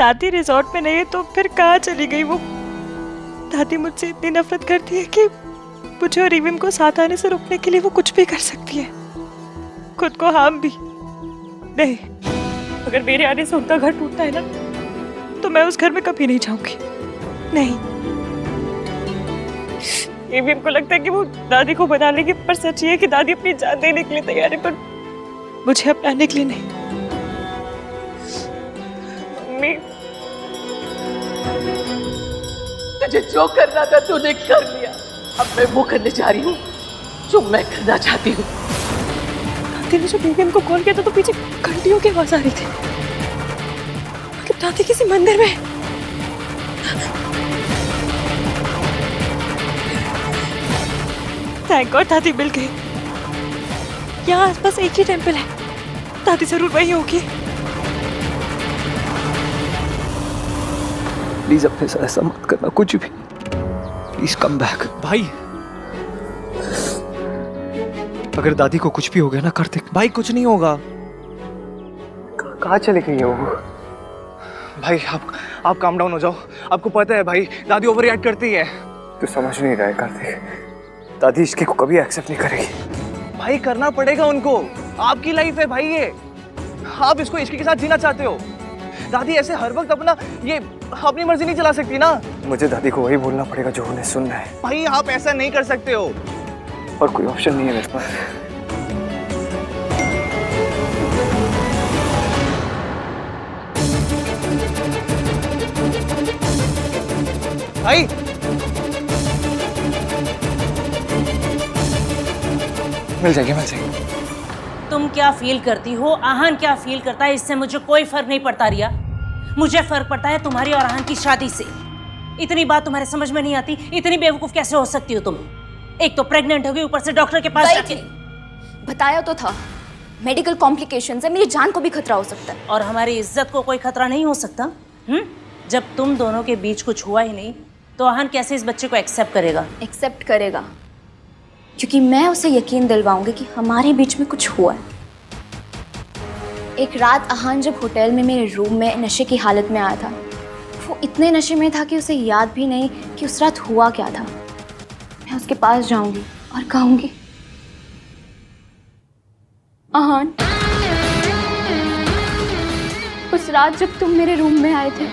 दादी रिजॉर्ट में नहीं है तो फिर कहाँ चली गई वो? दादी मुझसे इतनी नफरत करती है कि मुझे और रिविम को साथ आने से रोकने के लिए वो कुछ भी कर सकती है, खुद को हार्म भी। नहीं, अगर मेरे आने से उनका घर टूटता है ना तो मैं उस घर में कभी नहीं जाऊंगी। नहीं, रिविम को लगता है कि वो दादी को बना लेगी, पर सच ये है कि दादी अपनी जान देने के लिए तैयार है, पर मुझे अपनाने के लिए नहीं। मम्मी, तुझे जो करना था तूने कर लिया। अब मैं वो करने जा रही हूँ जो मैं करना चाहती हूँ। दादी ने जब रिविम को कॉल किया था तो पीछे घंटियों की आवाज आ रही थी। मतलब दादी किसी मंदिर में। थैंक गॉड दादी मिल गई। यहाँ आसपास एक ही टेंपल है, दादी जरूर वही होगी। प्लीज अपने साथ ऐसा मत करना, कुछ भी। Please come back. भाई, अगर दादी को कुछ भी हो गया ना कार्तिक। भाई कुछ नहीं होगा। कहाँ चली गई है वो? भाई आप काम डाउन हो जाओ। आपको पता है भाई, दादी ओवर रिएक्ट करती है। तू समझ नहीं रहा है कार्तिक, दादी इसके को कभी एक्सेप्ट नहीं करेगी। भाई करना पड़ेगा उनको, आपकी लाइफ है भाई ये। आप इसको इश्क के साथ जीना चाहते हो। दादी ऐसे हर वक्त अपनी मर्जी नहीं चला सकती ना। मुझे दादी को वही बोलना पड़ेगा जो उन्हें सुनना है। भाई आप ऐसा नहीं कर सकते हो। और कोई ऑप्शन नहीं है मेरे पास। भाई मिल जाएगी। तुम क्या फील करती हो, आहान क्या फील करता है, इससे मुझे कोई फर्क नहीं पड़ता रिया। मुझे फर्क पड़ता है तुम्हारी और आहान की शादी से। इतनी बात तुम्हारे समझ में नहीं आती? इतनी बेवकूफ कैसे हो सकती हो तुम? एक तो प्रेग्नेंट हो गई, ऊपर से डॉक्टर के पास जाके। बताया तो था, मेडिकल कॉम्प्लिकेशंस है, मेरी जान को भी खतरा हो सकता है। और हमारी इज्जत को कोई खतरा नहीं हो सकता? जब तुम दोनों के बीच कुछ हुआ ही नहीं तो आहान कैसे इस बच्चे को एक्सेप्ट करेगा? एक्सेप्ट करेगा क्योंकि मैं उसे यकीन दिलवाऊंगी कि हमारे बीच में कुछ हुआ है। एक रात आहान जब होटल में मेरे रूम में नशे की हालत में आया था, वो इतने नशे में था कि उसे याद भी नहीं कि उस रात हुआ क्या था। मैं उसके पास जाऊंगी और कहूंगी, आहान, उस रात जब तुम मेरे रूम में आए थे,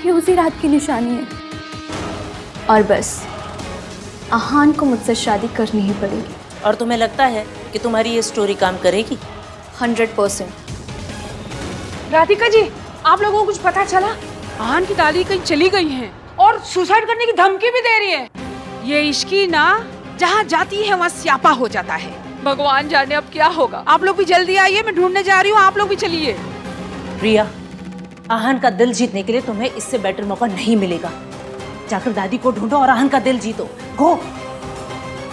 ये उसी रात की निशानी है। और बस आहान को मुझसे शादी करनी ही पड़ेगी। और तुम्हें लगता है कि तुम्हारी ये स्टोरी काम करेगी? 100%। राधिका जी, आप लोगों को कुछ पता चला? आहान की दादी कहीं चली गई हैं और सुसाइड करने की धमकी भी दे रही है। ये इश्की ना जहाँ जाती है वहाँ स्यापा हो जाता है। भगवान जाने अब क्या होगा। आप लोग भी जल्दी आइए, मैं ढूंढने जा रही हूँ, आप लोग भी चलिए। प्रिया, आहान का दिल जीतने के लिए तुम्हें इससे बेटर मौका नहीं मिलेगा। जाकर दादी को ढूंढो और आहान का दिल जीतो। गो।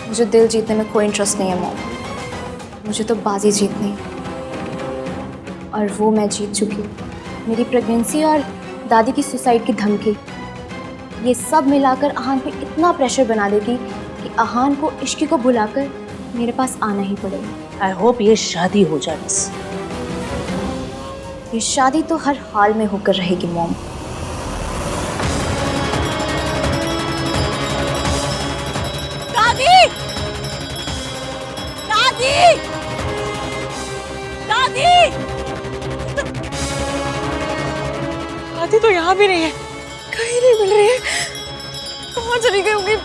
मुझे दिल जीतने में कोई इंटरेस्ट नहीं है मॉम, मुझे तो बाजी जीतनी है और वो मैं जीत चुकी हूँ। मेरी प्रेगनेंसी और दादी की सुसाइड की धमकी, ये सब मिलाकर आहान पे इतना प्रेशर बना देगी कि आहान को इश्क को भुलाकर मेरे पास आना ही पड़ेगा। आई होप ये शादी हो जाए बस। ये शादी तो हर हाल में होकर रहेगी मॉम। दादी! दादी! दादी! दादी तो यहाँ भी नहीं है, कहीं नहीं मिल रही है। कहाँ चली गई होगी?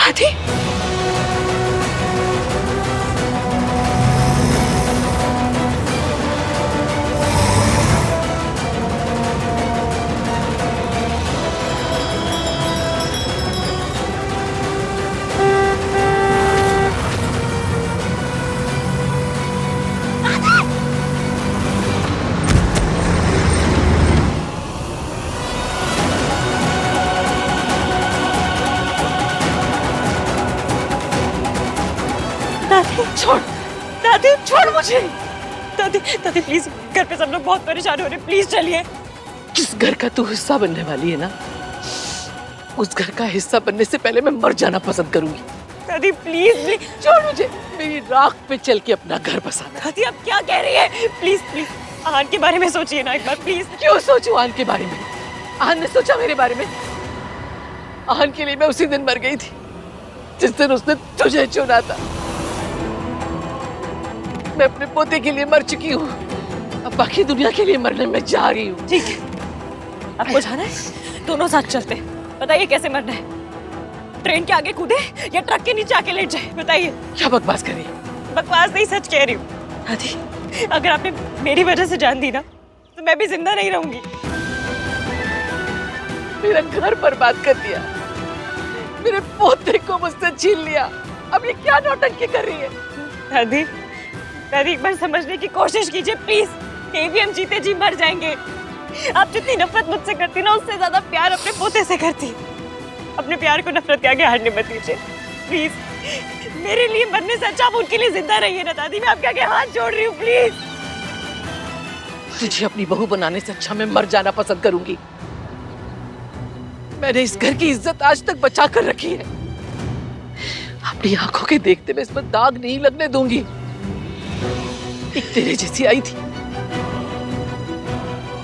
दादी? छोड़, दादी छोड़ मुझे। दादी दादी प्लीज, घर पे सब लोग बहुत परेशान हो रहे हैं, प्लीज चलिए। जिस घर का तू हिस्सा बनने वाली है ना, उस घर का हिस्सा बनने से पहले मैं मर जाना पसंद करूंगी। दादी प्लीज प्लीज छोड़ मुझे, मेरी राख पे चल के अपना घर बसाना। दादी आप क्या कह रही है? प्लीज प्लीज आहान के बारे में सोचिए ना एक बार प्लीज। क्यों सोचूं आहान के बारे में? आहान ने सोचा मेरे बारे में? आहान के लिए मैं उसी दिन मर गई थी जिस दिन उसने तुझे चुना था। मैं अपने पोते के लिए मर चुकी हूँ, अब बाकी दुनिया के लिए मरने में जा रही हूँ। ठीक है, आपको जाना है? दोनों साथ चलते हैं। बताइए कैसे मरना है? ट्रेन के आगे कूदे या ट्रक के नीचे आके लेट जाए? बताइए। क्या बकवास कर रही है? बकवास नहीं, सच कह रही हूँ। दादी अगर आपने मेरी वजह से जान दी ना तो मैं भी जिंदा नहीं रहूंगी। मेरा घर बर्बाद कर दिया, मेरे पोते को मुझसे छीन लिया, अब ये क्या नौटंकी कर रही है? दादी दादी एक बार समझने की कोशिश कीजिए प्लीज। भी हम जीते जी मर जाएंगे। आप जितनी नफरत मुझसे करती ना उससे ज्यादा प्यार अपने पोते से करती। अपने प्यार को नफरत के आगे हारने मत दीजिए प्लीज। मेरे लिए मरने से अच्छा आप उनके लिए जिंदा रहिए ना दादी। मैं आपके आगे हाथ जोड़ रही हूँ प्लीज। तुझे अपनी बहू बनाने से अच्छा मैं मर जाना पसंद करूंगी। मैंने इस घर की इज्जत आज तक बचा कर रखी है, अपनी आंखों के देखते मैं इस पर दाग नहीं लगने दूंगी। एक तेरे जैसी आई थी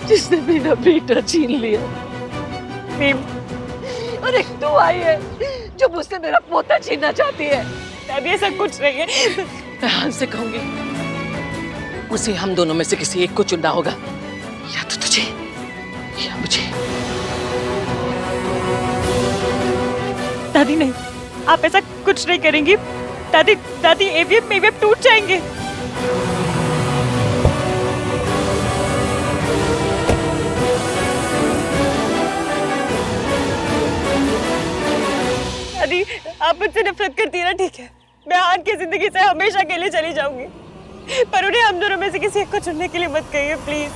जिसने मेरा बेटा छीन लिया, और एक तू आई है जो मुझसे मेरा पोता छीनना चाहती है। दादी ऐसा कुछ नहीं है। मैं आहान से कहूंगी उसे हम दोनों में से किसी एक को चुनना होगा, या तो तुझे या मुझे। दादी नहीं, आप ऐसा कुछ नहीं करेंगी। दादी दादी एवीएम टूट जाएंगे। दादी आप मुझसे नफरत करती है ना, ठीक है। मैं आहान की जिंदगी से हमेशा के लिए चली जाऊंगी, पर उन्हें हम दोनों में से किसी एक को चुनने के लिए मत कहिए प्लीज।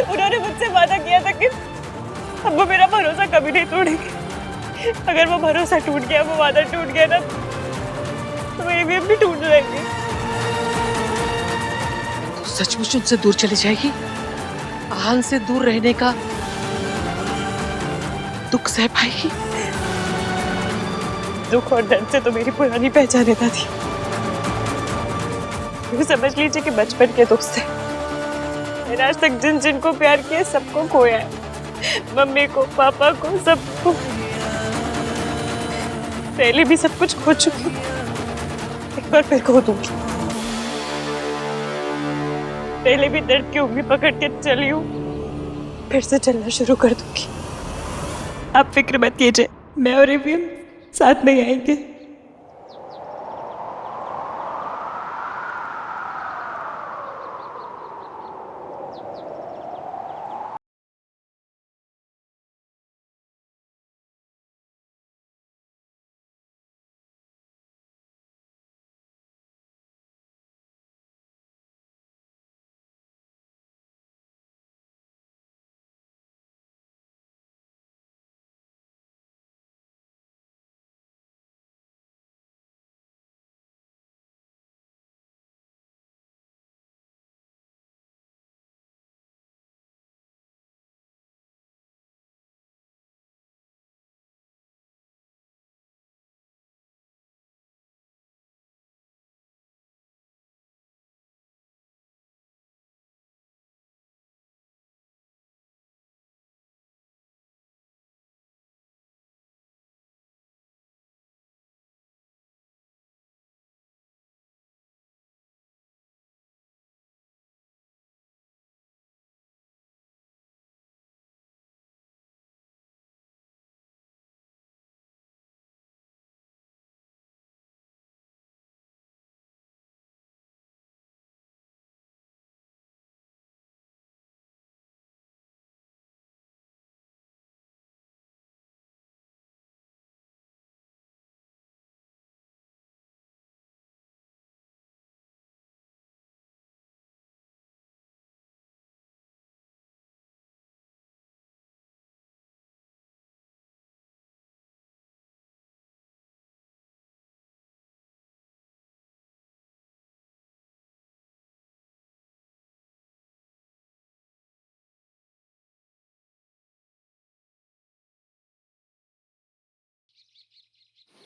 उन्होंने मुझसे वादा किया था कि अब वो मेरा भरोसा कभी नहीं तोड़ेंगे। अगर वो भरोसा टूट गया, वो वादा टूट गया ना, तो वो एवीएम भी टूट जाएंगे। तू सचमुच उनसे दूर चली जाएगी? आहान से दूर रहने का दुख सह पाएगी? दुख और दर्द से तो मेरी पुरानी पहचान है दादी। ये समझ लीजिए कि बचपन के दुख से मैंने आज तक जिन जिन को प्यार किया सबको खोया है। मम्मी को, पापा को, सबको। पहले भी सब कुछ खो चुकी हूँ, एक बार फिर खो दूंगी। पहले भी दर्द की उंगली पकड़ के चली हूँ, फिर से चलना शुरू कर दूंगी। आप फिक्र मत कीजिए, मैं और एवीएम साथ में आएंगे।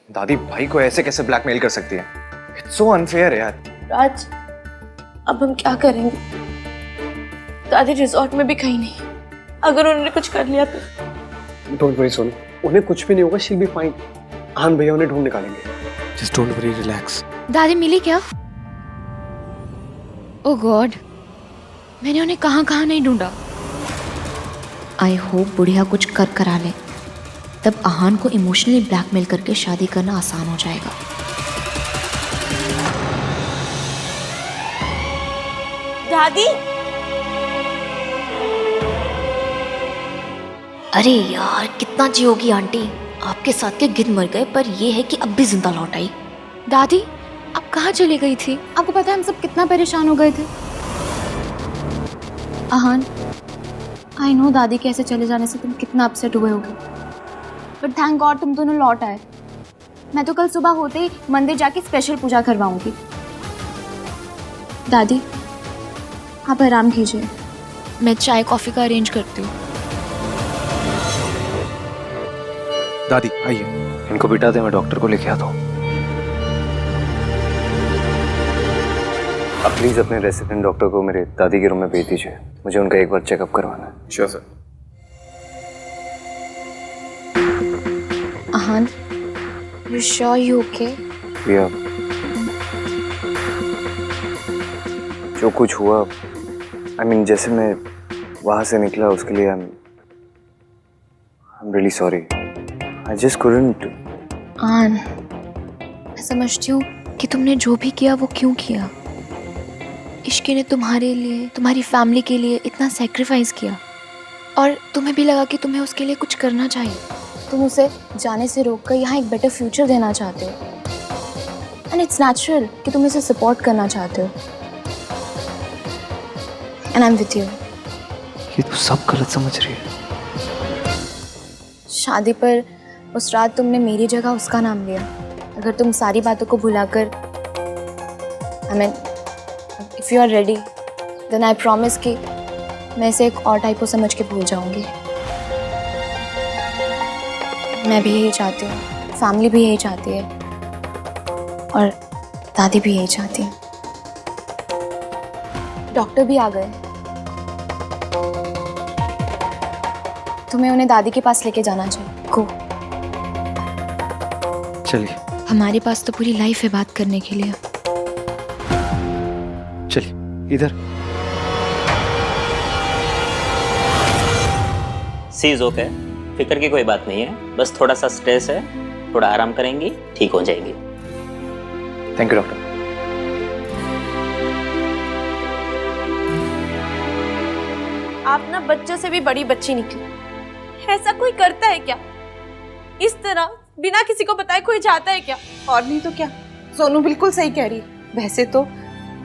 दादी भाई को ऐसे कैसे ब्लैकमेल कर सकती है? इट्स सो अनफेयर यार। राज, अब हम क्या करेंगे? दादी रिजॉर्ट में भी कहीं नहीं। अगर उन्होंने कुछ कर लिया तो? डोंट वरी सोनू, उन्हें कुछ भी नहीं होगा, शी विल बी फाइन। आन भैया उन्हें ढूंढ निकालेंगे। Just don't worry, relax. दादी मिली क्या? ओह गॉड, मैंने उन्हें कहाँ कहाँ नहीं ढूंढा। आई होप बुढ़िया कुछ कर करा ले, तब आहान को इमोशनली ब्लैकमेल करके शादी करना आसान हो जाएगा। दादी, अरे यार कितना जियोगी आंटी, आपके साथ के गिद्ध मर गए पर ये है कि अब भी जिंदा लौट आई। दादी आप कहाँ चली गई थी? आपको पता है हम सब कितना परेशान हो गए थे। आहान, आई नो दादी के ऐसे चले जाने से तुम कितना अपसेट हुए होगे, बट थैंक गॉड तुम दोनों लौट आए। मैं तो कल सुबह होते ही मंदिर जाके स्पेशल पूजा करवाऊंगी। दादी आप आराम कीजिए, मैं चाय कॉफी का अरेंज करती हूँ। दादी आइए, इनको बिठा दे, मैं डॉक्टर को लेके आता हूँ। आप प्लीज अपने रेसिडेंट डॉक्टर को मेरे दादी के रूम में भेज दीजिए, मुझे उनका एक बार चेकअप करवाना है। Sure sir. Aahan, you sure you okay? भैया जो कुछ हुआ, I mean, जैसे मैं वहां से निकला उसके लिए I'm really sorry. I just couldn't. आन, मैं समझती हूँ कि तुमने जो भी किया वो क्यों किया। इश्की ने तुम्हारे लिए, तुम्हारी फैमिली के लिए इतना सैक्रिफाइस किया और तुम्हें भी लगा कि तुम्हें उसके लिए कुछ करना चाहिए। तुम उसे जाने से रोककर यहाँ एक बेटर फ्यूचर देना चाहते हो, एंड इट्स नेचुरल कि तुम इसे सपोर्ट करना चाहते हो, and I am with you. ये तो सब गलत समझ रही है। शादी पर उस रात तुमने मेरी जगह उसका नाम लिया। अगर तुम सारी बातों को भुलाकर, I mean if you are ready, then I promise कि मैं इसे एक और टाइप को समझ के भूल जाऊंगी। मैं भी यही चाहती हूँ, फैमिली भी यही चाहती है और दादी भी यही चाहती है। डॉक्टर भी आ गए, तुम्हें उन्हें दादी के पास लेके जाना चाहिए। गो। चलिए हमारे पास तो पूरी लाइफ है बात करने के लिए। चलिए इधर। सी इज ओके, फिक्र की कोई बात नहीं है, बस थोड़ा सा स्ट्रेस है, थोड़ा आराम करेंगी ठीक हो जाएगी। Thank you doctor. आप ना बच्चों से भी बड़ी बच्ची निकली। ऐसा कोई करता है क्या? इस तरह बिना किसी को बताए कोई जाता है क्या? और नहीं तो क्या, सोनू बिल्कुल सही कह रही है। वैसे तो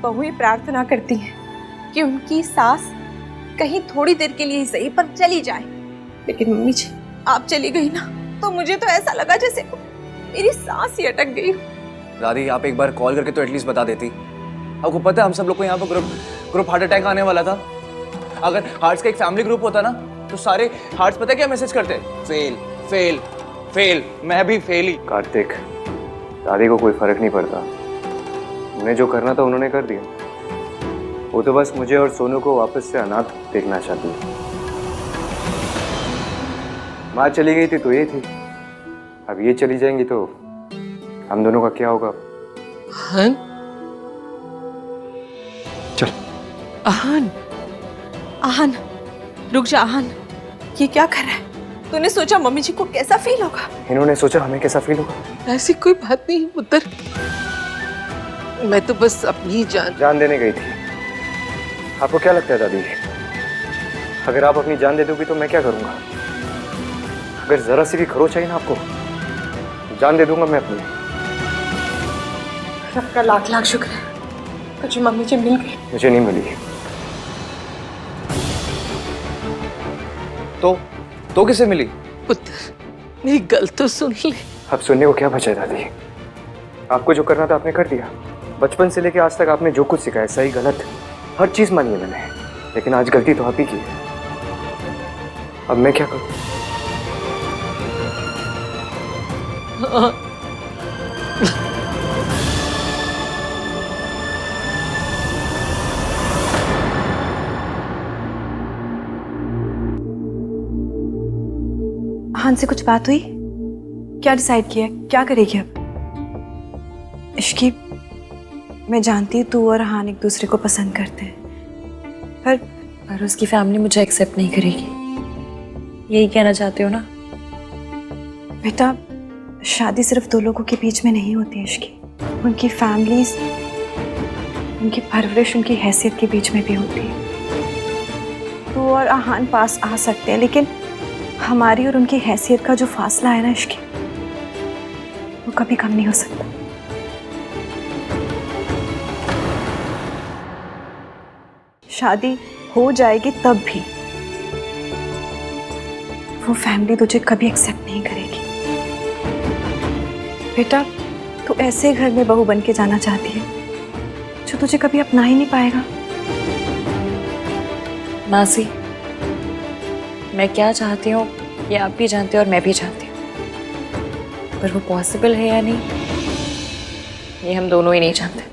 बहू ये प्रार्थना करती है कि उनकी सास कहीं थोड़ी देर के लिए ही सही पर चली जाए, लेकिन मम्मी जी आप चली गई ना तो मुझे तो ऐसा लगा जैसे मेरी सांस ही अटक गई। दादी आप एक बार कॉल करके तो एटलीस्ट बता देती। आपको पता है हम सब लोग को यहाँ पर ग्रुप हार्ट अटैक आने वाला था। अगर हार्ट्स का एक फैमिली ग्रुप होता ना तो सारे हार्ट्स पता है क्या मैसेज करते? Fail fail fail. मैं भी फेल ही। कार्तिक, दादी को कोई फर्क नहीं पड़ता, उन्हें जो करना था उन्होंने कर दिया। वो तो बस मुझे और सोनू को वापस से अनाथ देखना चाहती है। माँ चली गई थी तो ये थी, अब ये चली जाएंगी तो हम दोनों का क्या होगा? आहान, चल। आहान, आहान रुक जा। आहान ये क्या कर रहा है? तूने सोचा मम्मी जी को कैसा फील होगा? इन्होंने सोचा हमें कैसा फील होगा। ऐसी कोई बात नहीं पुत्र, मैं तो बस अपनी जान देने गई थी। आपको क्या लगता है दादी, अगर आप अपनी जान दे दोगी तो मैं क्या करूंगा? अगर जरा सी भी खरोच चाहिए ना आपको, जान दे दूंगा मैं अपनी। रब का लाख लाख शुक्र है तुझे मम्मी जी मिल गई। मुझे नहीं मिली। तो किसे मिली? पुत्र मेरी गल तो सुन ले। अब सुनने को क्या बचा है दादी? आपको जो करना था आपने कर दिया। बचपन से लेके आज तक आपने जो कुछ सिखाया, सही गलत हर चीज मानी है मैंने, लेकिन आज गलती तो आप ही की है। अब मैं क्या करूं? से कुछ बात हुई? क्या डिसाइड किया, क्या करेगी अब? इश्की, मैं जानती हूँ तू और हान एक दूसरे को पसंद करते हैं, पर उसकी फैमिली मुझे एक्सेप्ट नहीं करेगी। यही कहना चाहते हो ना? बेटा, शादी सिर्फ दो लोगों के बीच में नहीं होती इश्की, उनकी फैमिलीज, उनकी परवरिश, उनकी हैसियत के बीच में भी होती है। तू और आहान पास आ सकते हैं, लेकिन हमारी और उनकी हैसियत का जो फासला है ना इश्की, वो कभी कम नहीं हो सकता। शादी हो जाएगी तब भी वो फैमिली तुझे कभी एक्सेप्ट नहीं करेगी। बेटा, तू ऐसे घर में बहू बन के जाना चाहती है जो तुझे कभी अपना ही नहीं पाएगा। मासी, मैं क्या चाहती हूँ ये आप भी जानते हो और मैं भी जानती हूँ, पर वो पॉसिबल है या नहीं ये हम दोनों ही नहीं जानते।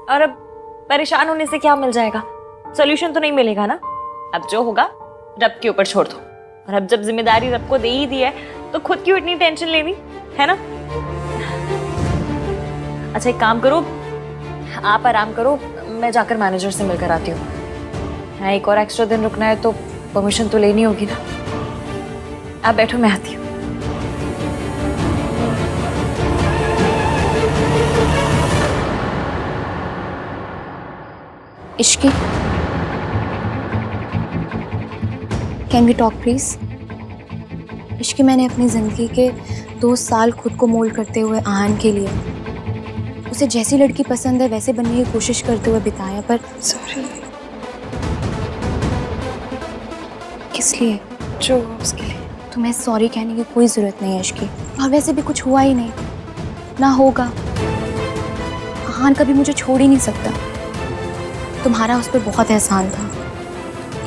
और अब परेशान होने से क्या मिल जाएगा? सॉल्यूशन तो नहीं मिलेगा ना। अब जो होगा रब के ऊपर छोड़ दो, और अब जब जिम्मेदारी रब को दे ही दी है तो खुद क्यों इतनी टेंशन लेनी है ना? अच्छा, एक काम करो, आप आराम करो, मैं जाकर मैनेजर से मिलकर आती हूँ। हाँ, एक और एक्स्ट्रा दिन रुकना है तो परमिशन तो लेनी होगी ना। आप बैठो, मैं आती हूँ। Ishqi, can we talk please? Ishqi, मैंने अपनी ज़िंदगी के 2 साल खुद को मोल्ड करते हुए आहान के लिए, उसे जैसी लड़की पसंद है वैसे बनने की कोशिश करते हुए बिताया, पर सॉरी। किस लिए? जो उसके लिए। तुम्हें सॉरी कहने की कोई ज़रूरत नहीं है इश्की, और वैसे भी कुछ हुआ ही नहीं, ना होगा। आहान कभी मुझे छोड़ ही नहीं सकता। तुम्हारा उस पर बहुत एहसान था,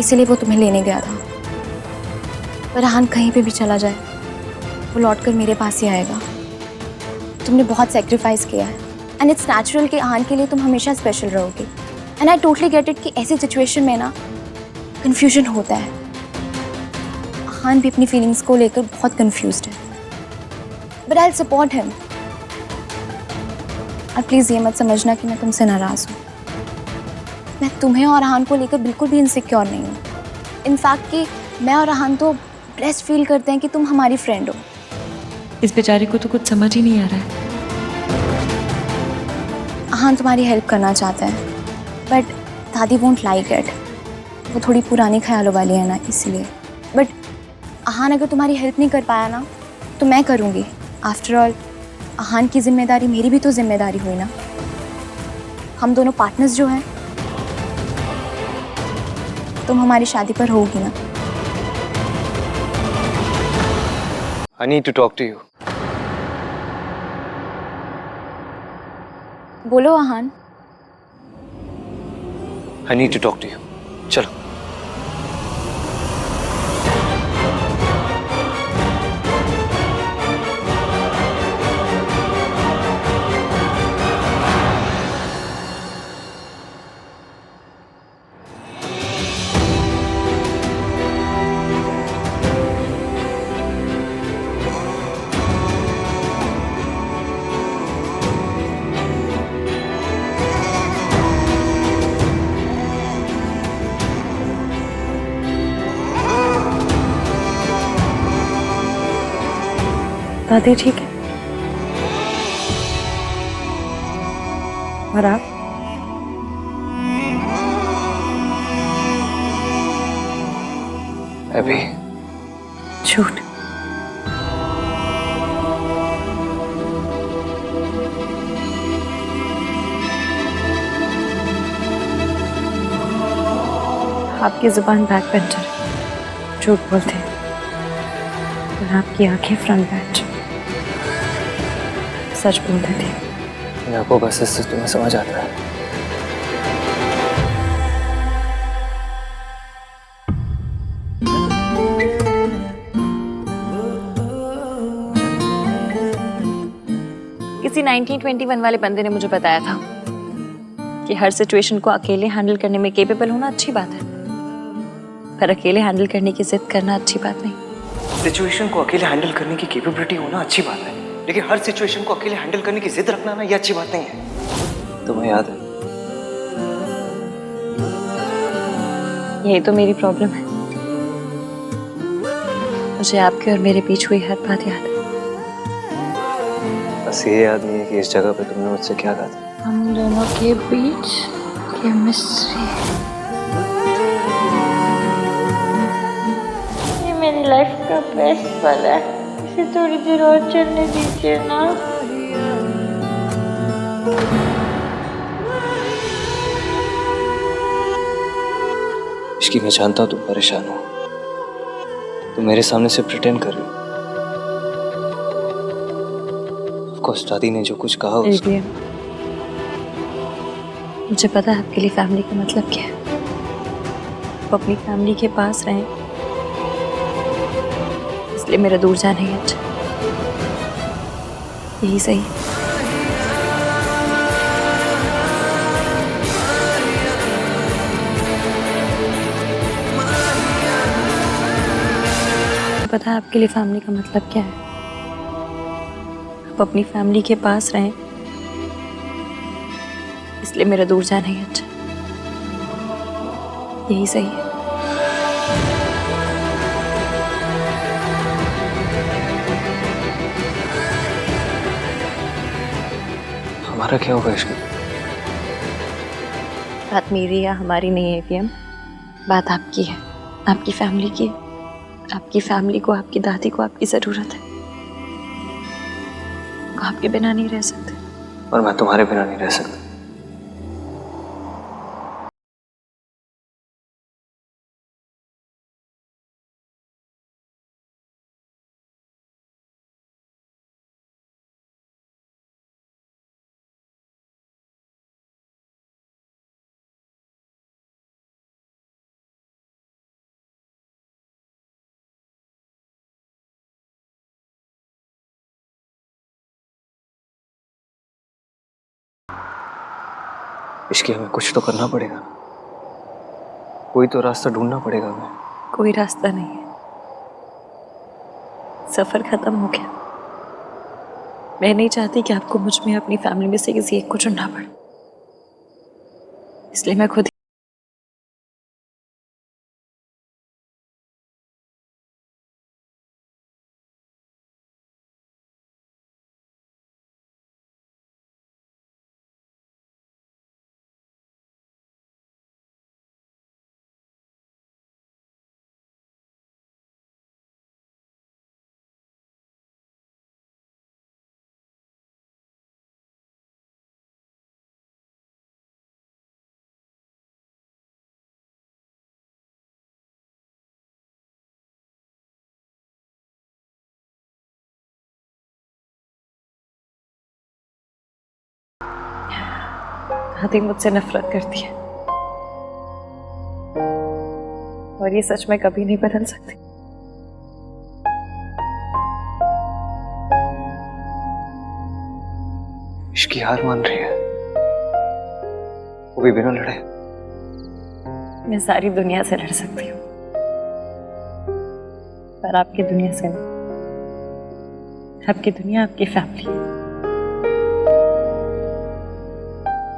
इसीलिए वो तुम्हें लेने गया था। पर आहान कहीं पे भी चला जाए वो लौटकर मेरे पास ही आएगा। तुमने बहुत सेक्रीफाइस किया है, एंड इट्स नेचुरल कि आहान के लिए तुम हमेशा स्पेशल रहोगे। And I totally get it कि ऐसी सिचुएशन में ना कन्फ्यूजन होता है। आहान भी अपनी फीलिंग्स को लेकर बहुत कन्फ्यूज्ड है, but I will support him. और प्लीज़ ये मत समझना कि मैं तुमसे नाराज़ हूँ। मैं तुम्हें और आहान को लेकर बिल्कुल भी इनसिक्योर नहीं हूँ। इनफैक्ट कि मैं और आहान तो ब्लेस्ड फील करते हैं कि तुम हमारी फ्रेंड हो। इस बेचारी को तो कुछ समझ ही नहीं आ रहा है। आहान तुम्हारी हेल्प करना चाहता है, बट दादी वोंट लाइक इट। वो थोड़ी पुरानी ख्यालों वाली है ना, इसलिए। बट आहान अगर तुम्हारी हेल्प नहीं कर पाया ना तो मैं करूँगी। आफ्टर ऑल आहान की जिम्मेदारी मेरी भी तो जिम्मेदारी हुई ना। हम दोनों पार्टनर्स जो हैं। तुम हमारी शादी पर होगी ना? I need to talk to you. बोलो आहान। I need to talk to you. चलो। दादी ठीक है? और आप? अभी झूठ। आपकी जुबान बैक बेंचर है, झूठ बोलते हैं, और आपकी आंखें फ्रंट बेंच, सच बोल देती है। आपको बस इससे तुम्हें समझ आता है। किसी 1921 वाले बंदे ने मुझे बताया था कि हर सिचुएशन को अकेले हैंडल करने में केपेबल होना अच्छी बात है, पर अकेले हैंडल करने की जिद करना अच्छी बात नहीं। सिचुएशन को अकेले हैंडल करने की कैपेबिलिटी होना अच्छी बात है, लेकिन हर सिचुएशन को अकेले हैंडल करने की जिद रखना ना, ये अच्छी बात नहीं है। तुम्हें याद है? यही तो मेरी प्रॉब्लम है। मुझे आपके और मेरे बीच हुई हर बात याद है। बस ये याद नहीं है कि इस जगह पे तुमने मुझसे क्या कहा था। हम दोनों के बीच केमिस्ट्री। ये मेरी लाइफ का बेस्ट पल है, इसे थोड़ी देर और चलने दीजिए ना। इश्की, मैं जानता हूँ तुम परेशान हो, तुम मेरे सामने से प्रिटेंड कर रही हो। ऑफकोर्स दादी ने जो कुछ कहा उसको... मुझे पता है आपके लिए फैमिली का मतलब क्या है। आप अपनी फैमिली के पास रहें, इसलिए मेरा दूर जाना ही अच्छा, यही सही है। पता है आपके लिए फैमिली का मतलब क्या है। आप अपनी फैमिली के पास रहें, इसलिए मेरा दूर जाना ही अच्छा, यही सही है। हमारा क्या होगा इसका? बात मेरी या हमारी नहीं है पीएम, बात आपकी है, आपकी फैमिली की। आपकी फैमिली को, आपकी दादी को आपकी जरूरत है। वो आपके बिना नहीं रह सकते। और मैं तुम्हारे बिना नहीं रह सकता। इसके हमें कुछ तो करना पड़ेगा, कोई तो रास्ता ढूंढना पड़ेगा हमें। कोई रास्ता नहीं है, सफर खत्म हो गया। मैं नहीं चाहती कि आपको मुझ में अपनी फैमिली में से किसी एक को चुनना पड़े, इसलिए मैं खुद दादी मुझसे नफरत करती है, और ये सच में कभी नहीं बदल सकती। इसकी हार मान रही है, वो भी बिना लड़े। मैं सारी दुनिया से लड़ सकती हूँ, पर आपकी दुनिया से नहीं। आपकी दुनिया आपकी फैमिली है।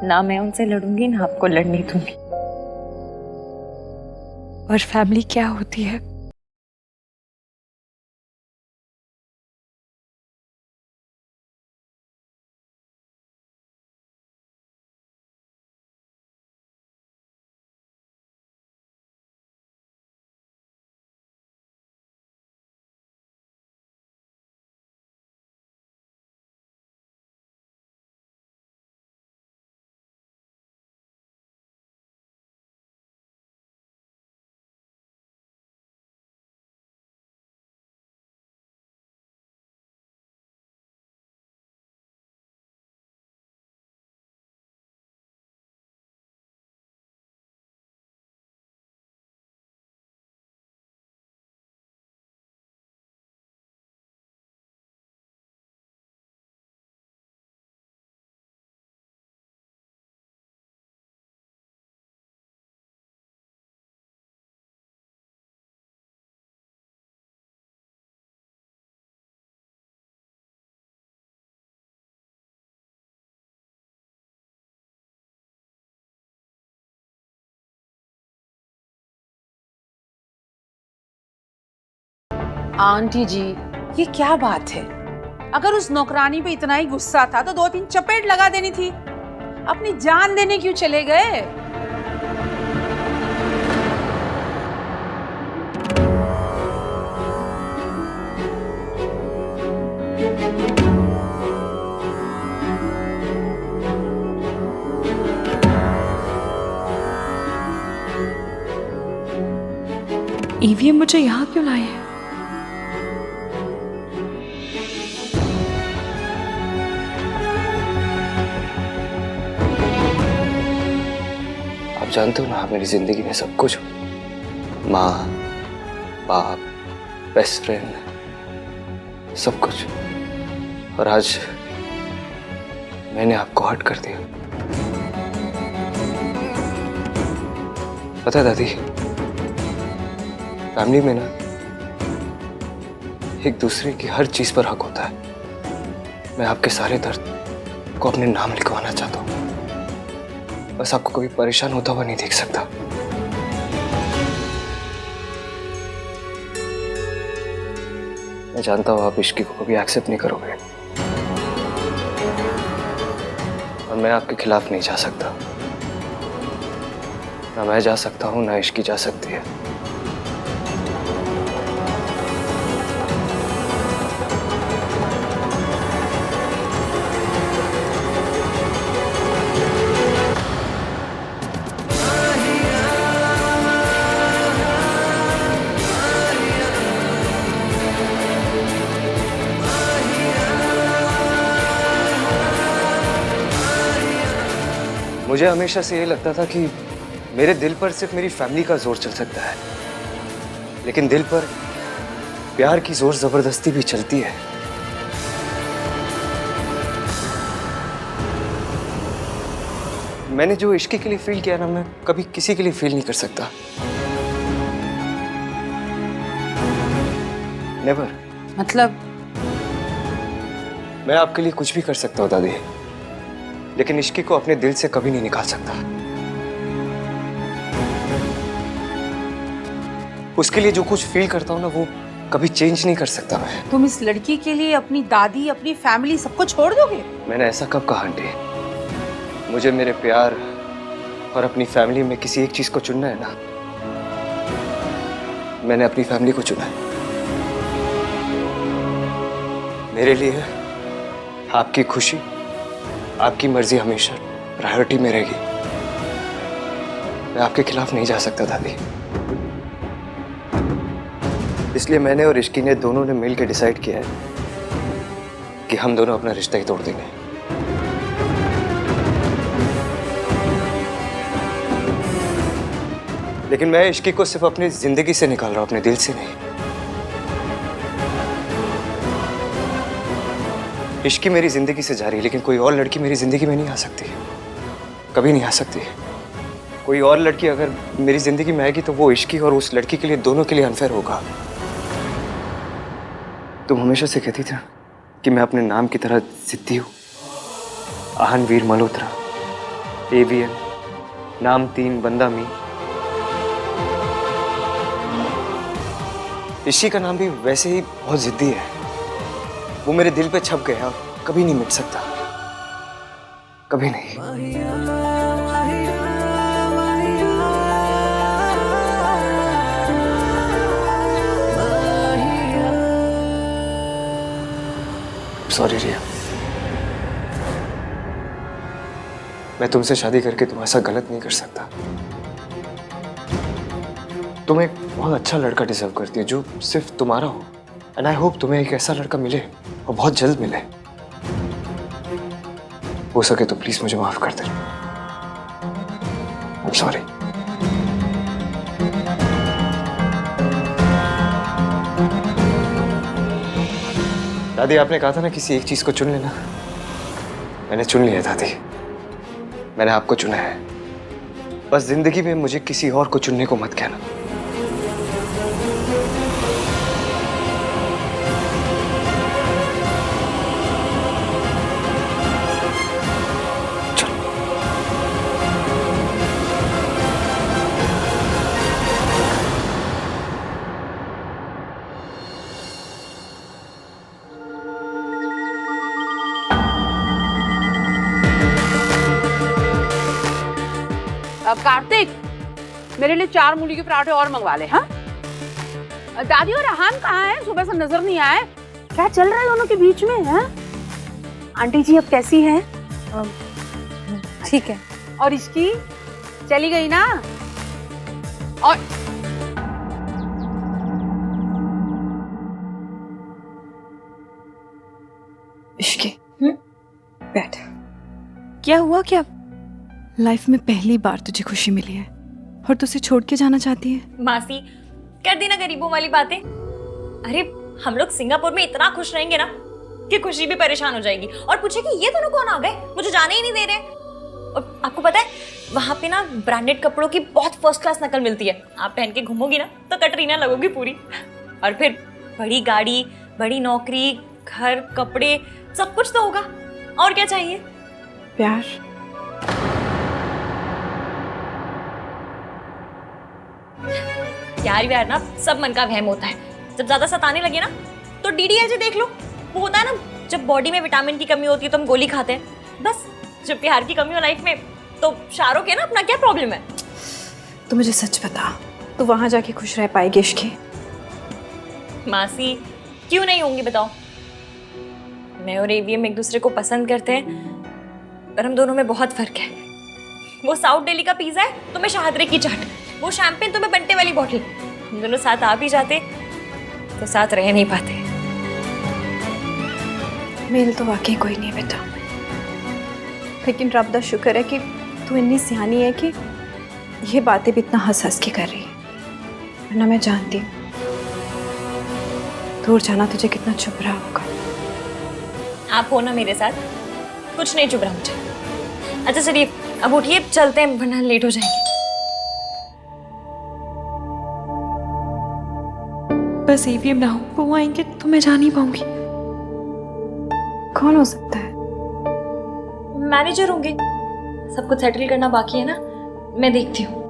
ना मैं उनसे लड़ूंगी, ना आपको लड़ने दूंगी। और फैमिली क्या होती है आंटी जी, ये क्या बात है? अगर उस नौकरानी पे इतना ही गुस्सा था तो 2-3 चपेट लगा देनी थी। अपनी जान देने क्यों चले गए? ईवीएम मुझे यहाँ क्यों लाए हैं? आप जानते हो ना, आप मेरी जिंदगी में सब कुछ हो। माँ, बाप, बेस्ट फ्रेंड, सब कुछ। और आज मैंने आपको हर्ट कर दिया। पता है दादी, फैमिली में ना एक दूसरे की हर चीज पर हक होता है। मैं आपके सारे दर्द को अपने नाम लिखवाना चाहता हूँ, बस आपको कभी परेशान होता हुआ नहीं देख सकता। मैं जानता हूँ आप इश्की को कभी एक्सेप्ट नहीं करोगे, और मैं आपके खिलाफ नहीं जा सकता। ना मैं जा सकता हूँ, ना इश्की जा सकती है। मुझे हमेशा से ये लगता था कि मेरे दिल पर सिर्फ मेरी फैमिली का जोर चल सकता है, लेकिन दिल पर प्यार की जोर जबरदस्ती भी चलती है। मैंने जो इश्क के लिए फील किया ना, मैं कभी किसी के लिए फील नहीं कर सकता। नेवर। मतलब मैं आपके लिए कुछ भी कर सकता हूँ दादी, लेकिन इश्की को अपने दिल से कभी नहीं निकाल सकता। उसके लिए जो कुछ फील करता हूँ ना, वो कभी चेंज नहीं कर सकता मैं। तुम इस लड़की के लिए अपनी दादी, अपनी फैमिली सबको छोड़ दोगे? मैंने ऐसा कब कहा आंटी? मुझे मेरे प्यार और अपनी फैमिली में किसी एक चीज को चुनना है ना। मैंने अपनी फैमिली को चुना है। मेरे लिए आपकी खुशी, आपकी मर्जी हमेशा प्रायोरिटी में रहेगी। मैं आपके खिलाफ नहीं जा सकता दादी। इसलिए मैंने और इश्की ने दोनों ने मिलकर डिसाइड किया है कि हम दोनों अपना रिश्ता ही तोड़ देंगे। लेकिन मैं इश्की को सिर्फ अपनी जिंदगी से निकाल रहा हूं, अपने दिल से नहीं। इश्की मेरी जिंदगी से जा रही है, लेकिन कोई और लड़की मेरी जिंदगी में नहीं आ सकती, कभी नहीं आ सकती। कोई और लड़की अगर मेरी जिंदगी में आएगी तो वो इश्की और उस लड़की के लिए, दोनों के लिए अनफेयर होगा। तुम हमेशा से कहती थी कि मैं अपने नाम की तरह जिद्दी हूं। आहन वीर मल्होत्रा, एवीएम, नाम 3, बंदा मी। इश्की का नाम भी वैसे ही बहुत जिद्दी है। वो मेरे दिल पे छप गया और कभी नहीं मिट सकता, कभी नहीं। सॉरी रिया, मैं तुमसे शादी करके तुम ऐसा गलत नहीं कर सकता। तुम एक बहुत अच्छा लड़का डिजर्व करती हो जो सिर्फ तुम्हारा हो। एंड आई होप तुम्हें एक ऐसा लड़का मिले और बहुत जल्द मिले। हो सके तो प्लीज मुझे माफ कर दे। I am sorry. दादी, आपने कहा था ना किसी एक चीज को चुन लेना। मैंने चुन लिया दादी, मैंने आपको चुना है। बस जिंदगी में मुझे किसी और को चुनने को मत कहना। कार्तिक, मेरे लिए 4 मूली के पराठे और मंगवा ले। हाँ, दादी और अहान कहाँ हैं? सुबह से नजर नहीं आए। क्या चल रहा है दोनों के बीच में? है आंटी जी अब कैसी हैं? ठीक है। और इसकी चली गई ना? और इश्की, बैठ। क्या हुआ? क्या लाइफ में पहली बार तुझे खुशी मिली है और तुझे छोड़ के जाना चाहती है? मासी कर दी ना गरीबों वाली बातें। अरे हम लोग सिंगापुर में इतना खुश रहेंगे ना कि खुशी भी परेशान हो जाएगी और पूछेगी ये दोनों कौन आ गए, मुझे जाने ही नहीं दे रहे। और आपको पता है वहां पे ना ब्रांडेड कपड़ों की बहुत फर्स्ट क्लास नकल मिलती है। आप पहन के घूमोगी ना तो कटरीना लगोगी पूरी। और फिर बड़ी गाड़ी, बड़ी नौकरी, घर, कपड़े, सब कुछ तो होगा। और क्या चाहिए? प्यार। प्यार व्यार ना सब मन का वहम होता है। जब ज्यादा सताने लगे ना तो DDLJ देख लो। वो होता है ना जब बॉडी में विटामिन की कमी होती है तो हम गोली खाते हैं। बस जब प्यार की कमी हो लाइफ में तो शाहरुख है ना, अपना क्या प्रॉब्लम है? तो मुझे सच बता, तू वहां जाके खुश रह पाएगी इश्की? मासी क्यों नहीं होंगी बताओ। मैं और AVM एक दूसरे को पसंद करते हैं पर हम दोनों में बहुत फर्क है। वो साउथ दिल्ली का पिज्जा है तो मैं शाहदरे की चाट, वो शैंपेन तो मैं बंटे वाली बॉटल। हम दोनों साथ आ भी जाते तो साथ रह नहीं पाते। मेल तो वाकई कोई नहीं बेटा, लेकिन रब दा शुक्र है कि तू इतनी सियानी है कि ये बातें भी इतना हंस हंस के कर रही है। वरना मैं जानती हूँ दूर जाना तुझे कितना चुभ रहा होगा। आप हो ना मेरे साथ, कुछ नहीं चुभ रहा मुझे। अच्छा चलिए अब उठिए, चलते हैं वरना लेट हो जाएंगे। बस AVM ना हो, वो आएंगे तो मैं जा नहीं पाऊंगी। कौन हो सकता है? मैनेजर होंगे, सब कुछ सेटल करना बाकी है ना, मैं देखती हूँ।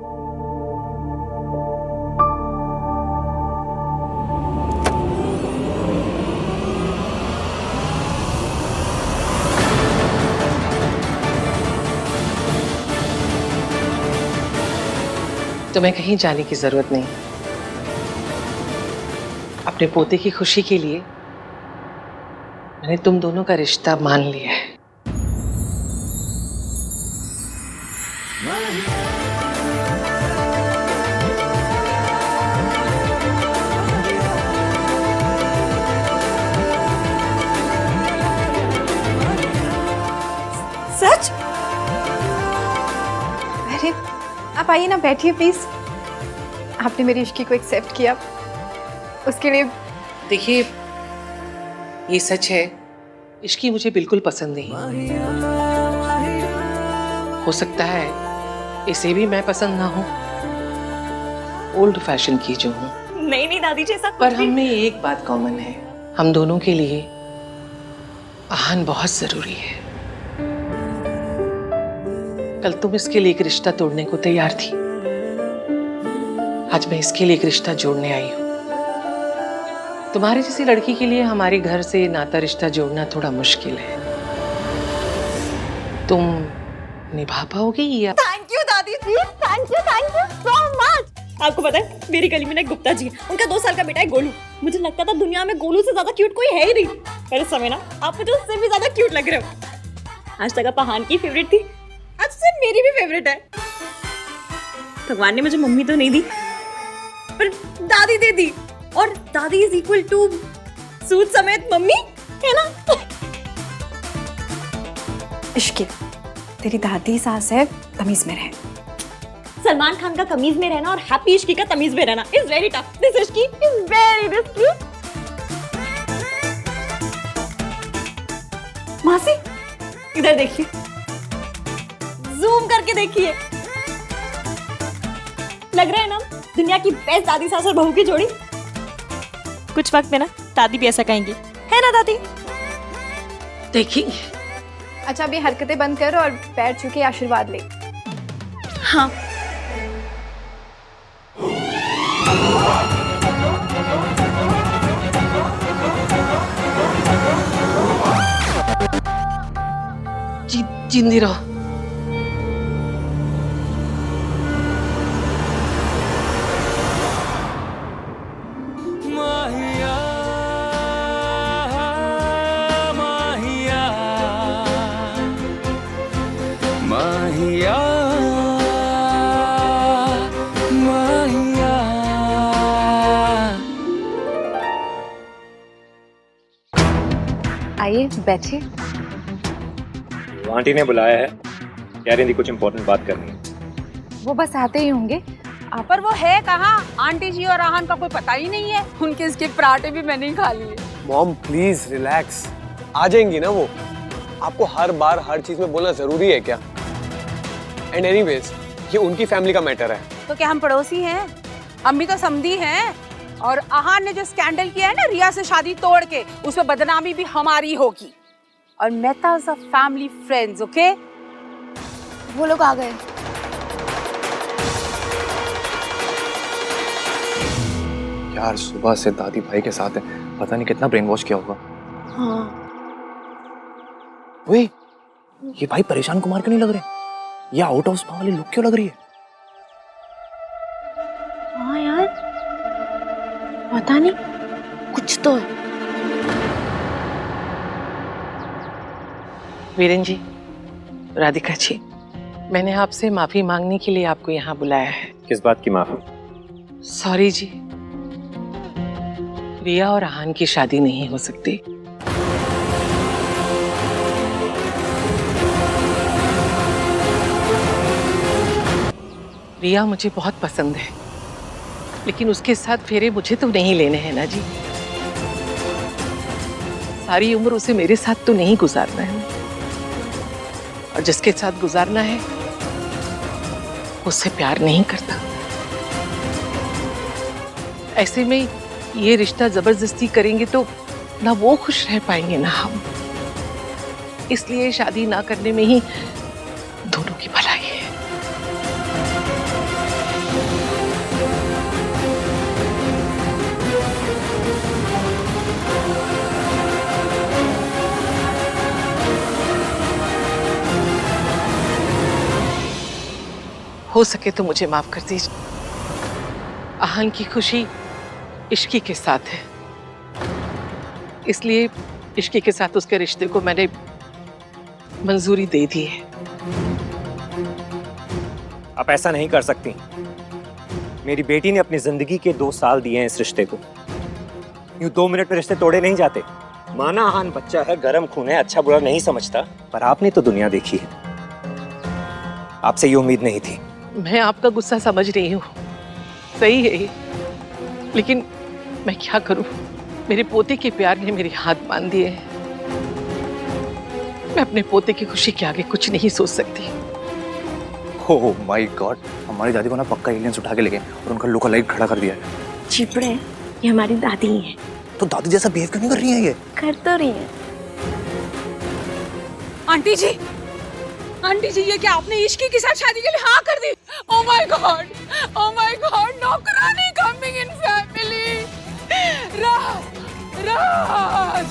तुम्हें कहीं जाने की जरूरत नहीं। अपने पोते की खुशी के लिए मैंने तुम दोनों का रिश्ता मान लिया है। सच? अरे आप आइए ना, बैठिए प्लीज। आपने मेरी इश्की को एक्सेप्ट किया, उसके लिए देखिए ये सच है, इश्की मुझे बिल्कुल पसंद नहीं। हो सकता है इसे भी मैं पसंद ना हूं, ओल्ड फैशन की जो हूं। नहीं नहीं दादी जी, ऐसा पर हम में एक बात कॉमन है, हम दोनों के लिए आहान बहुत जरूरी है। कल तुम इसके लिए एक रिश्ता तोड़ने को तैयार थी, आज मैं इसके लिए एक रिश्ता जोड़ने आई हूं। तुम्हारी जैसी लड़की के लिए हमारे घर से नाता रिश्ता जोड़ना थोड़ा मुश्किल है। तुम निभा पाओगी या? थैंक यू दादी जी, थैंक यू सो मच। आपको पता है मेरी गली में ना एक गुप्ता जी है, उनका 2 साल का बेटा है गोलू। मुझे लगता था दुनिया में गोलू से ज्यादा क्यूट कोई है ही नहीं, पर इस समय ना आप मुझे उससे भी ज्यादा क्यूट लग रहे हो। आज तक आप आहान की फेवरेट थी, आज से मेरी भी फेवरेट है। भगवान ने मुझे मम्मी तो नहीं दी पर दादी दे दी, और दादी इज इक्वल टू सूद समेत मम्मी, है ना? इश्की, तेरी दादी सास है, तमीज में रहे। सलमान खान का तमीज में रहना और हैप्पी इश्की का तमीज में रहना is very tough. This Ishki is very risky. मासी इधर देखिए, जूम करके देखिए, लग रहा है ना दुनिया की बेस्ट दादी सास और बहू की जोड़ी। कुछ वक्त में ना दादी भी ऐसा कहेंगी, है ना दादी? देखिए अच्छा अभी हरकतें बंद कर और पैर छू के आशीर्वाद ले। हाँ जिंदी रहो। आइए बैठिए। आंटी ने बुलाया है, कह रही थी कुछ इम्पोर्टेंट बात करनी है। वो बस आते ही होंगे। पर वो है कहाँ? आंटी जी और आहान का कोई पता ही नहीं है। उनके इसके पराठे भी मैंने ही खा लिए। मॉम प्लीज रिलैक्स, आ जाएंगी ना वो। आपको हर बार हर चीज में बोलना जरूरी है क्या? एंड एनीवेज ये उनकी फैमिली का मैटर है। तो क्या हम पड़ोसी हैं? हम भी तो समधी हैं। और आहान ने जो स्कैंडल किया है ना रिया से शादी तोड़ के, उसमें बदनामी भी हमारी होगी। और Mehta's of family friends, okay? वो लोग आ गए। यार सुबह से दादी भाई के साथ है, पता नहीं कितना ब्रेन वॉश किया होगा। हाँ। वे, ये भाई परेशान कुमार क्यों नहीं लग रहे? ये आउट ऑफ स्पा वाली लुक क्यों लग रही है? हाँ यार, पता नहीं, कुछ तो है। वीरेन जी, राधिका जी, मैंने आपसे माफी मांगने के लिए आपको यहाँ बुलाया है। किस बात की माफी? सॉरी जी, रिया और आहान की शादी नहीं हो सकती। रिया मुझे बहुत पसंद है, लेकिन उसके साथ फेरे मुझे तो नहीं लेने हैं ना जी। सारी उम्र उसे मेरे साथ तो नहीं गुजारना है, और जिसके साथ गुजारना है उससे प्यार नहीं करता। ऐसे में ये रिश्ता जबरदस्ती करेंगे तो ना वो खुश रह पाएंगे ना हम। इसलिए शादी ना करने में ही दोनों की भलाई है। हो सके तो मुझे माफ कर दीजिए। आहान की खुशी इश्की के साथ है, इसलिए इश्की के साथ उसके रिश्ते को मैंने मंजूरी दे दी है। आप ऐसा नहीं कर सकती। मेरी बेटी ने अपनी जिंदगी के 2 साल दिए हैं इस रिश्ते को। यूं 2 मिनट में रिश्ते तोड़े नहीं जाते। माना आहान बच्चा है, गरम खून है, अच्छा बुरा नहीं समझता, पर आपने तो दुनिया देखी है। आपसे ये उम्मीद नहीं थी। मैं आपका गुस्सा समझ रही हूँ, सही है, लेकिन मैं क्या करूं? मेरे पोते के प्यार ने मेरे हाथ बांध दिए हैं। मैं अपने पोते की खुशी के आगे कुछ नहीं सोच सकती। ओह माय गॉड, हमारी दादी को ना पक्का एलियंस उठा के ले गए और उनका लोका लाइट खड़ा कर दिया है। चिपड़े, ये हमारी दादी ही है। तो दादी जैसा बिहेव क्यों नहीं कर रही है ये? कर तो रही है। आंटी जी, आंटी जी, ये क्या आपने इश्की के साथ शादी के लिए हाँ कर दी? ओह माय गॉड, नौकरानी coming in family. Raj, Raj.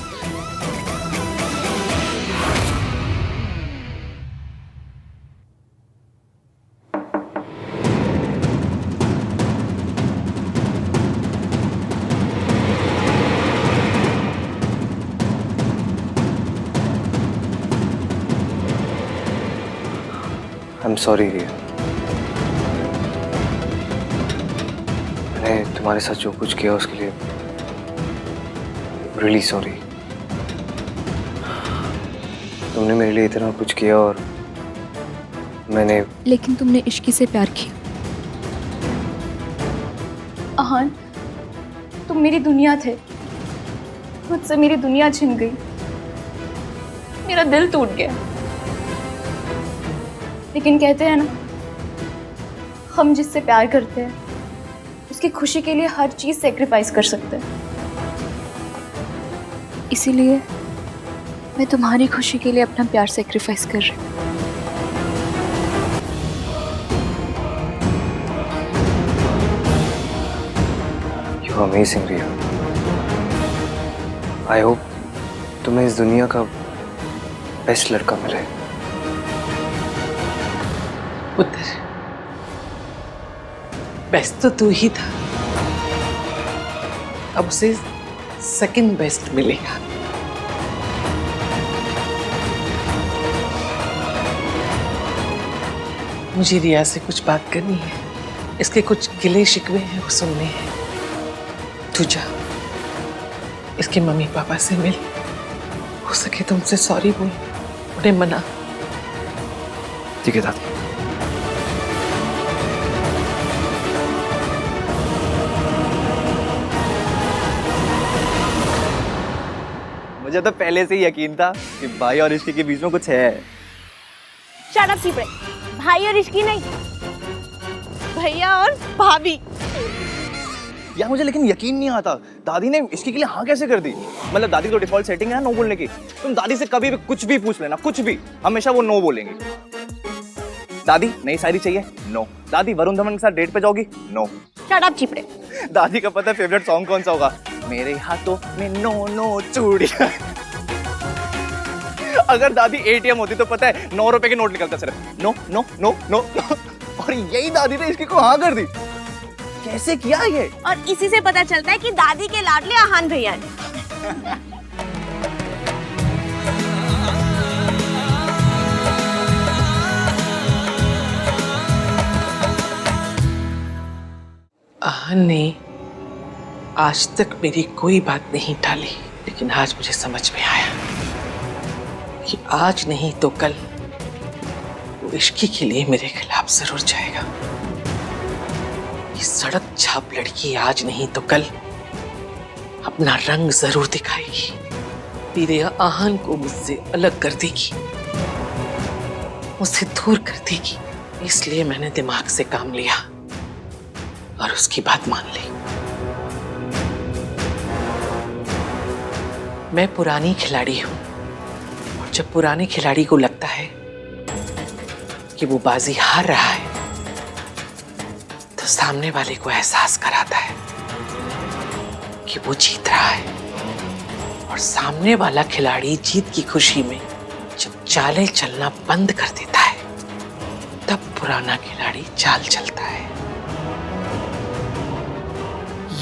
I'm sorry रिया। मैंने तुम्हारे साथ जो कुछ किया उसके लिए really sorry। तुमने मेरे लिए इतना कुछ किया और मैंने। लेकिन तुमने इश्की से प्यार किया। आहान, तुम मेरी दुनिया थे, मुझसे मेरी दुनिया छिन गई, मेरा दिल टूट गया। लेकिन कहते हैं ना, हम जिससे प्यार करते हैं उसकी खुशी के लिए हर चीज सेक्रीफाइस कर सकते हैं। इसीलिए मैं तुम्हारी खुशी के लिए अपना प्यार सेक्रीफाइस कर रही हूँ। You're amazing Riya. I hope तुम्हें इस दुनिया का बेस्ट लड़का मिले। पुत्र, बेस्ट तो तू ही था, अब उसे सेकंड बेस्ट मिलेगा। मुझे रिया से कुछ बात करनी है, इसके कुछ गिले शिकवे हैं वो सुनने हैं। तू जा, इसके मम्मी पापा से मिल, हो सके तो उनसे सॉरी बोल, उन्हें मना। ठीक है दादी। मुझे तो पहले से ही यकीन था कि भाई और इश्की के बीच में कुछ है। शट अप चिपड़े, भाई और इश्की नहीं, भैया और भाभी। यार मुझे लेकिन यकीन नहीं आता, दादी ने इसके लिए हाँ कैसे कर दी? मतलब दादी तो डिफॉल्ट सेटिंग है ना नो बोलने की। तुम दादी से कभी भी कुछ भी पूछ लेना, कुछ भी, हमेशा वो नो बोलेंगी। दादी नई शायरी चाहिए? नो। दादी वरुण धवन के साथ डेट पे जाओगी? नो। शट अप चिपड़े। दादी का पता है फेवरेट सॉन्ग कौन सा होगा? मेरे हाथों में नो नो चूड़ियां। अगर दादी एटीएम होती तो पता है 9 रुपए के नोट निकलता सिर्फ no no no no no. और यही दादी ने इसकी को हाँ कर दी। कैसे किया ये? और इसी से पता चलता है कि दादी के लाडले आहान भैया हैं। आहान ने आज तक मेरी कोई बात नहीं टाली, लेकिन आज मुझे समझ में आया कि आज नहीं तो कल वो इश्की के लिए मेरे खिलाफ जरूर जाएगा। ये सड़क छाप लड़की आज नहीं तो कल अपना रंग जरूर दिखाएगी, मेरे आहान को मुझसे अलग कर देगी, मुझसे दूर कर देगी। इसलिए मैंने दिमाग से काम लिया और उसकी बात मान ली। मैं पुरानी खिलाड़ी हूं और जब पुराने खिलाड़ी को लगता है कि वो बाजी हार रहा है तो सामने वाले को एहसास कराता है कि वो जीत रहा है। और सामने वाला खिलाड़ी जीत की खुशी में जब चालें चलना बंद कर देता है तब पुराना खिलाड़ी चाल चलता है।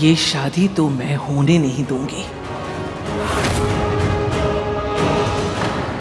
ये शादी तो मैं होने नहीं दूंगी।